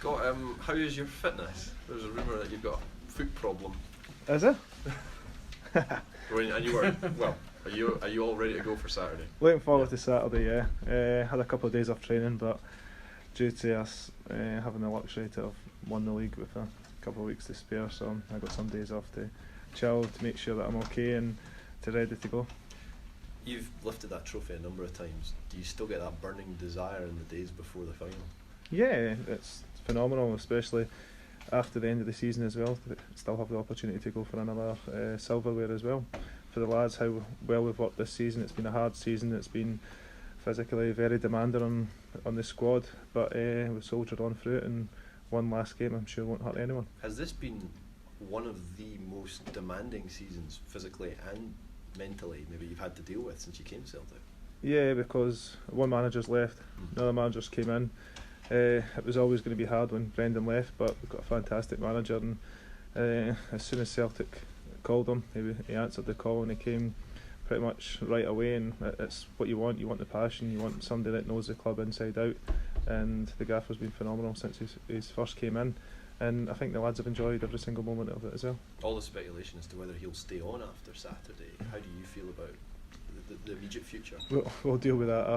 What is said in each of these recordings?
Scott, how is your fitness? There's a rumour that you've got a foot problem. Is it? And you were, well, are you all ready to go for Saturday? Looking forward to Saturday, yeah. Had a couple of days off training, but due to us having the luxury to have won the league with a couple of weeks to spare, so I got some days off to chill, to make sure that I'm okay and to ready to go. You've lifted that trophy a number of times. Do you still get that burning desire in the days before the final? Yeah, it's phenomenal, especially after the end of the season as well, to still have the opportunity to go for another silverware as well. For the lads, how well we've worked this season. It's been a hard season, it's been physically very demanding on the squad, but we've soldiered on through it, and one last game I'm sure won't hurt anyone. Has this been one of the most demanding seasons, physically and mentally, maybe you've had to deal with since you came to Celtic? Yeah, because one manager's left, another manager's came in. It was always going to be hard when Brendan left, but we've got a fantastic manager, and as soon as Celtic called him, he answered the call and he came pretty much right away, and it's what you want. You want the passion, you want somebody that knows the club inside out, and the gaffer's been phenomenal since he first came in, and I think the lads have enjoyed every single moment of it as well. All the speculation as to whether he'll stay on after Saturday, how do you feel about the immediate future? We'll deal with that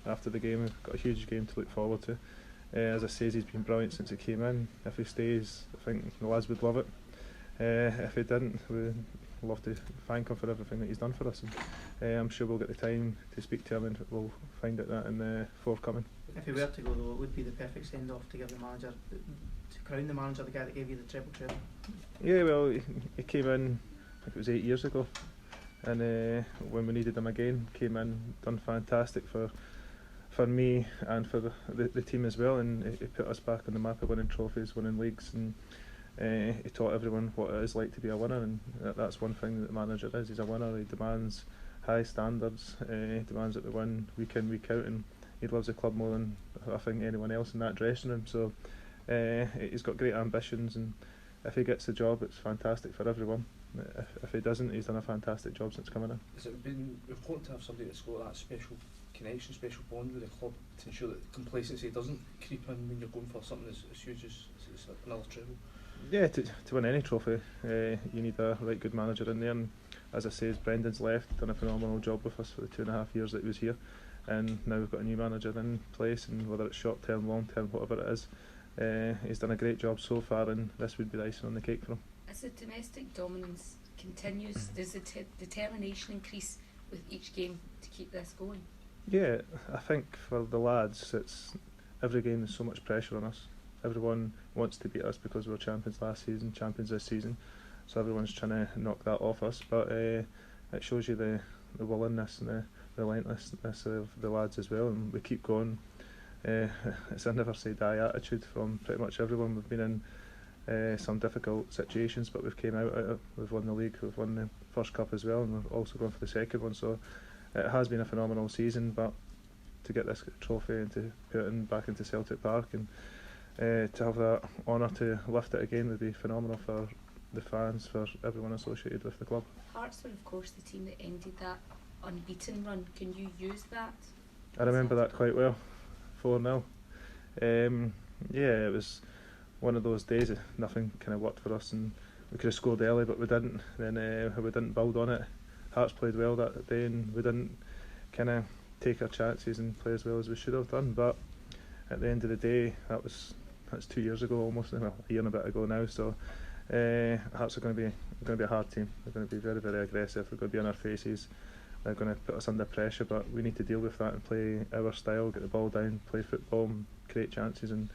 after the game. We've got a huge game to look forward to. As I say, he's been brilliant since he came in. If he stays, I think the lads would love it. If he didn't, we'd love to thank him for everything that he's done for us. And, I'm sure we'll get the time to speak to him, and we'll find out that in the forthcoming. If he were to go, though, it would be the perfect send-off to give the manager, to crown the manager, the guy that gave you the treble. Yeah, well, he came in, I think it was 8 years ago, and when we needed him again, came in, done fantastic for me and for the team as well, and he put us back on the map of winning trophies, winning leagues, and he taught everyone what it is like to be a winner, and that's one thing that the manager is. He's a winner. He demands high standards, he demands that we win week in, week out, and he loves the club more than I think anyone else in that dressing room. So he's got great ambitions, and if he gets the job, it's fantastic for everyone. If he doesn't, he's done a fantastic job since coming in. Has it been important to have somebody that's got that special connection, special bond with the club, to ensure that complacency doesn't creep in when you're going for something as huge as another treble? Yeah, to win any trophy, you need a right good manager in there, and as I say, Brendan's left, done a phenomenal job with us for the 2.5 years that he was here, and now we've got a new manager in place, and whether it's short term, long term, whatever it is, he's done a great job so far, and this would be the icing on the cake for him. As the domestic dominance continues, does the determination increase with each game to keep this going? Yeah, I think for the lads, it's every game there's so much pressure on us. Everyone wants to beat us because we were champions last season, champions this season, so everyone's trying to knock that off us, but it shows you the willingness and the relentlessness of the lads as well, and we keep going. It's a never say die attitude from pretty much everyone. We've been in some difficult situations, but we've came out of it. We've won the league, we've won the first cup as well, and we're also going for the second one, so it has been a phenomenal season. But to get this trophy and to put it back into Celtic Park, and to have that honour to lift it again would be phenomenal for the fans, for everyone associated with the club. Hearts were of course the team that ended that unbeaten run. Can you use that? I remember that quite well. 4-0. Yeah, it was one of those days that nothing kind of worked for us, and we could have scored early but we didn't. Then we didn't build on it. Hearts played well that day, and we didn't kind of take our chances and play as well as we should have done. But at the end of the day, that's 2 years ago almost, well, a year and a bit ago now. So Hearts are going to be a hard team. They're going to be very, very aggressive. They're going to be on our faces. They're going to put us under pressure, but we need to deal with that and play our style, get the ball down, play football, and create chances, and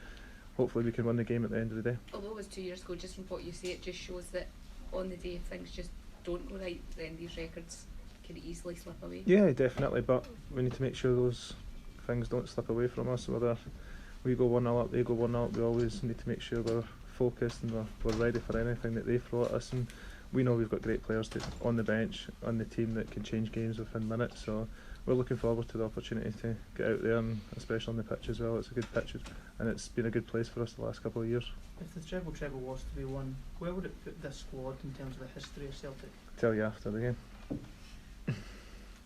hopefully we can win the game at the end of the day. Although it was 2 years ago, just from what you say, it just shows that on the day if things just don't go right, then these records can easily slip away. Yeah, definitely, but we need to make sure those things don't slip away from us. Whether we go 1-0 up, they go 1-0 up, we always need to make sure we're focused and we're ready for anything that they throw at us. And we know we've got great players on the bench, on the team, that can change games within minutes, so we're looking forward to the opportunity to get out there, and especially on the pitch as well. It's a good pitch, and it's been a good place for us the last couple of years. If the treble was to be won, where would it put this squad in terms of the history of Celtic? Tell you after the game.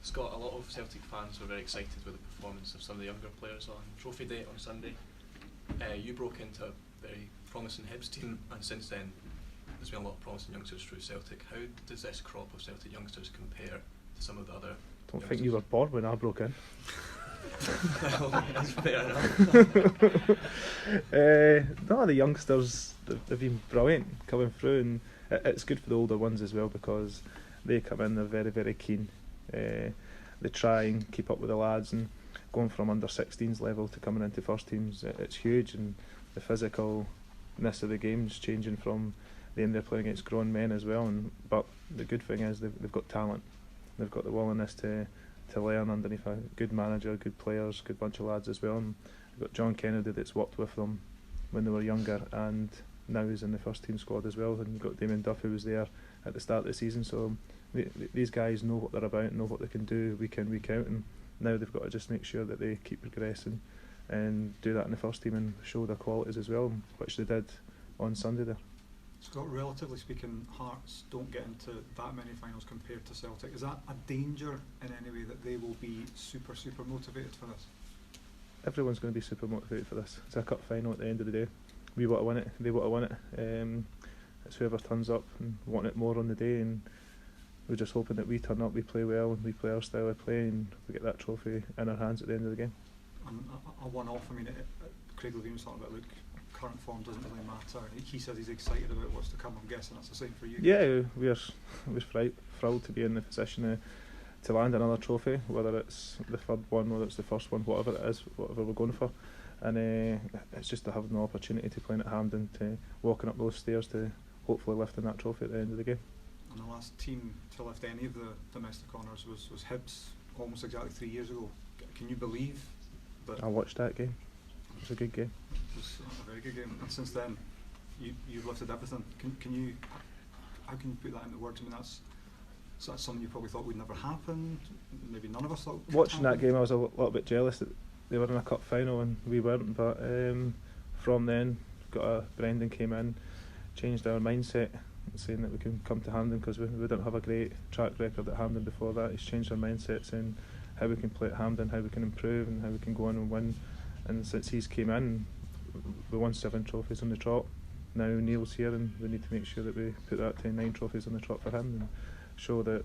Scott, a lot of Celtic fans were very excited with the performance of some of the younger players on Trophy Day on Sunday. You broke into very promising Hibs team, and since then there's been a lot of promising youngsters through Celtic. How does this crop of Celtic youngsters compare to some of the other Don't think you were born when I broke in. Well, that's fair enough. No, the youngsters, they've been brilliant coming through, and it's good for the older ones as well because they come in, they're very, very keen. They try and keep up with the lads, and going from under 16s level to coming into first teams, it's huge, and the physicalness of the game's changing from then they're playing against grown men as well. But the good thing is they've got talent, they've got the willingness to learn underneath a good manager, good players, good bunch of lads as well. And we've got John Kennedy that's worked with them when they were younger and now he's in the first team squad as well, and you've got Damien Duff who was there at the start of the season. So these guys know what they're about, know what they can do week in, week out, and now they've got to just make sure that they keep progressing and do that in the first team and show their qualities as well, which they did on Sunday there. Scott, relatively speaking, Hearts don't get into that many finals compared to Celtic. Is that a danger in any way that they will be super motivated for this? Everyone's going to be super motivated for this. It's a cup final at the end of the day. We want to win it, they want to win it. It's whoever turns up and want it more on the day, and we're just hoping that we turn up, we play well, and we play our style of play, and we get that trophy in our hands at the end of the game. And a one-off, I mean, Craig Levine was talking about, look, current form doesn't really matter. He says he's excited about what's to come. I'm guessing that's the same for you. Yeah, we're thrilled to be in the position to land another trophy, whether it's the third one, whether it's the first one, whatever it is, whatever we're going for. And it's just to have an opportunity to play at Hampden, to walking up those stairs to hopefully lifting that trophy at the end of the game. And the last team to lift any of the domestic honours was Hibs almost exactly 3 years ago. Can you believe that? I watched that game. It was a good game. It was a very good game, and since then you've lifted everything. How can you put that into words? I mean, that's something you probably thought would never happen. Maybe none of us thought. Watching that game, I was a little bit jealous that they were in a cup final and we weren't. But from then, Brendan came in, changed our mindset, saying that we can come to Hampden because we didn't have a great track record at Hampden before that. He's changed our mindset, saying how we can play at Hampden, how we can improve, and how we can go on and win. And since he's came in, we won 7 trophies on the trot. Now Neil's here, and we need to make sure that we put that to 9 trophies on the trot for him and show that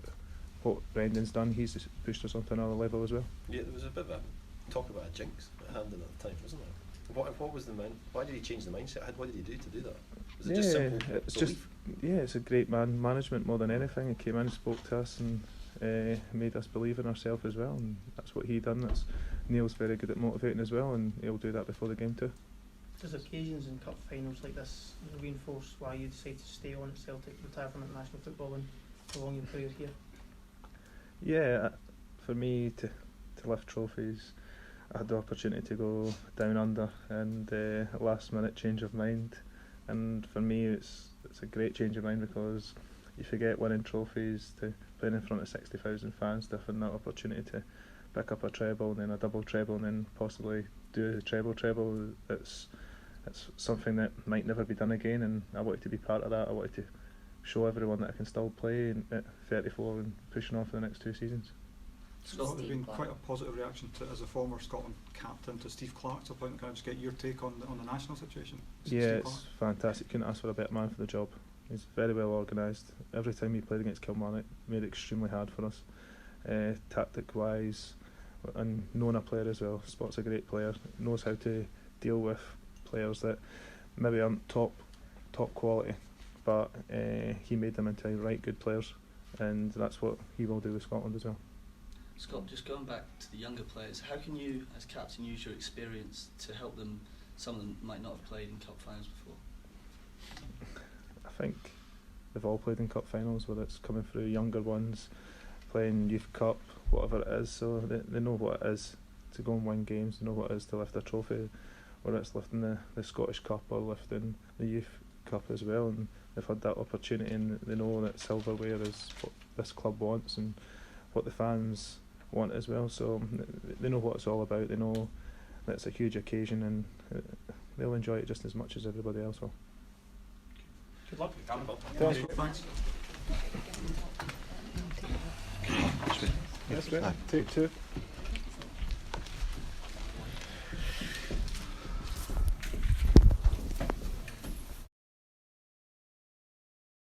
what Brendan's done, he's just pushed us onto another level as well. Yeah, there was a bit of a talk about a jinx at Hampden at the time, wasn't there? What was why did he change the mindset? What did he do to do that? Was it just simple belief? It's a great management more than anything. He came in, spoke to us, and made us believe in ourselves as well, and that's what he done. Neil's very good at motivating as well, and he'll do that before the game too. Does occasions in cup finals like this reinforce why you decide to stay on at Celtic, retire from international football, and prolong your career here? Yeah, for me to lift trophies, I had the opportunity to go down under, and last minute change of mind, and for me it's a great change of mind because you forget winning trophies to playing in front of 60,000 fans, to having that opportunity to pick up a treble and then a double treble and then possibly do a treble. It's something that might never be done again, and I wanted to be part of that. I wanted to show everyone that I can still play at 34 and pushing on for the next 2 seasons. Scott, there's been quite a positive reaction to, as a former Scotland captain, to Steve Clarke's appointment. Can I just get your take on the national situation? It's fantastic. Couldn't ask for a better man for the job. He's very well organised. Every time he played against Kilmarnock, made it extremely hard for us. Tactic wise, and knowing a player as well. Spot's a great player, knows how to deal with players that maybe aren't top quality, but he made them into right good players, and that's what he will do with Scotland as well. Scott, just going back to the younger players, how can you as captain use your experience to help them? Some of them might not have played in cup finals before. I think they've all played in cup finals, whether it's coming through younger ones, playing youth cup, whatever it is, so they know what it is to go and win games, they know what it is to lift a trophy, whether it's lifting the Scottish Cup or lifting the Youth Cup as well, and they've had that opportunity, and they know that silverware is what this club wants and what the fans want as well, so they know what it's all about, they know that it's a huge occasion, and they'll enjoy it just as much as everybody else will. Good luck. Thanks. Yes, take 2.